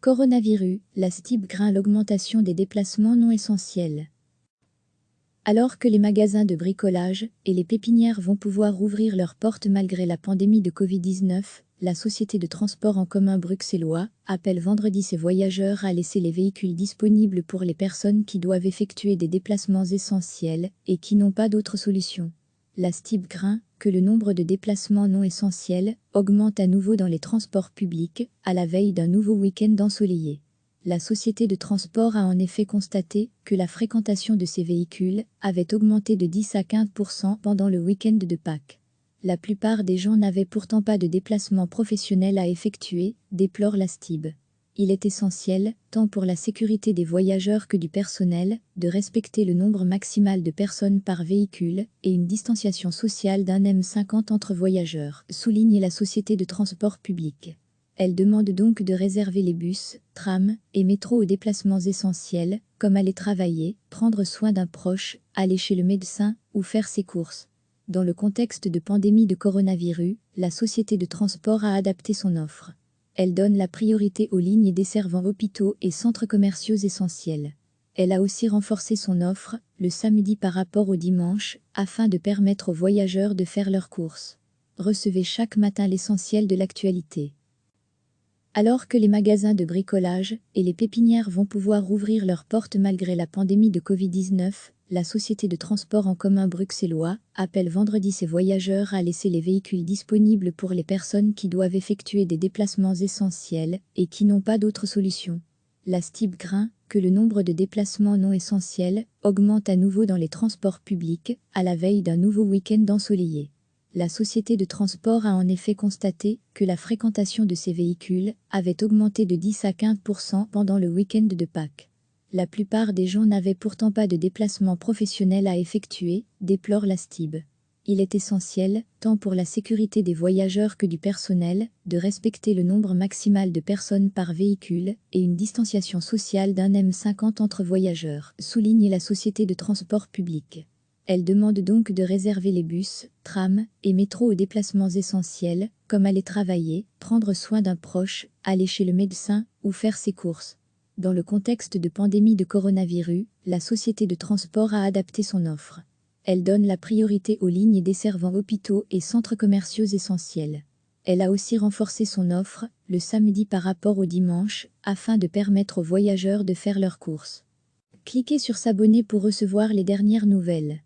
Coronavirus, la STIB craint l'augmentation des déplacements non essentiels. Alors que les magasins de bricolage et les pépinières vont pouvoir rouvrir leurs portes malgré la pandémie de Covid-19, la société de transport en commun bruxellois appelle vendredi ses voyageurs à laisser les véhicules disponibles pour les personnes qui doivent effectuer des déplacements essentiels et qui n'ont pas d'autre solution. La STIB craint que le nombre de déplacements non essentiels augmente à nouveau dans les transports publics à la veille d'un nouveau week-end ensoleillé. La société de transport a en effet constaté que la fréquentation de ces véhicules avait augmenté de 10 à 15% pendant le week-end de Pâques. La plupart des gens n'avaient pourtant pas de déplacement professionnel à effectuer, déplore la STIB. Il est essentiel, tant pour la sécurité des voyageurs que du personnel, de respecter le nombre maximal de personnes par véhicule et une distanciation sociale d'1 m50 entre voyageurs, souligne la société de transport public. Elle demande donc de réserver les bus, trams et métros aux déplacements essentiels, comme aller travailler, prendre soin d'un proche, aller chez le médecin ou faire ses courses. Dans le contexte de pandémie de coronavirus, la société de transport a adapté son offre. Elle donne la priorité aux lignes desservant hôpitaux et centres commerciaux essentiels. Elle a aussi renforcé son offre, le samedi par rapport au dimanche, afin de permettre aux voyageurs de faire leurs courses. Recevez chaque matin l'essentiel de l'actualité. Alors que les magasins de bricolage et les pépinières vont pouvoir rouvrir leurs portes malgré la pandémie de Covid-19, la société de transport en commun bruxellois appelle vendredi ses voyageurs à laisser les véhicules disponibles pour les personnes qui doivent effectuer des déplacements essentiels et qui n'ont pas d'autre solution. La STIB craint que le nombre de déplacements non essentiels augmente à nouveau dans les transports publics à la veille d'un nouveau week-end ensoleillé. La société de transport a en effet constaté que la fréquentation de ces véhicules avait augmenté de 10 à 15% pendant le week-end de Pâques. La plupart des gens n'avaient pourtant pas de déplacement professionnel à effectuer, déplore la STIB. Il est essentiel, tant pour la sécurité des voyageurs que du personnel, de respecter le nombre maximal de personnes par véhicule et une distanciation sociale d'1 m50 entre voyageurs, souligne la société de transport public. Elle demande donc de réserver les bus, trams et métros aux déplacements essentiels, comme aller travailler, prendre soin d'un proche, aller chez le médecin ou faire ses courses. Dans le contexte de pandémie de coronavirus, la société de transport a adapté son offre. Elle donne la priorité aux lignes desservant hôpitaux et centres commerciaux essentiels. Elle a aussi renforcé son offre, le samedi par rapport au dimanche, afin de permettre aux voyageurs de faire leurs courses. Cliquez sur s'abonner pour recevoir les dernières nouvelles.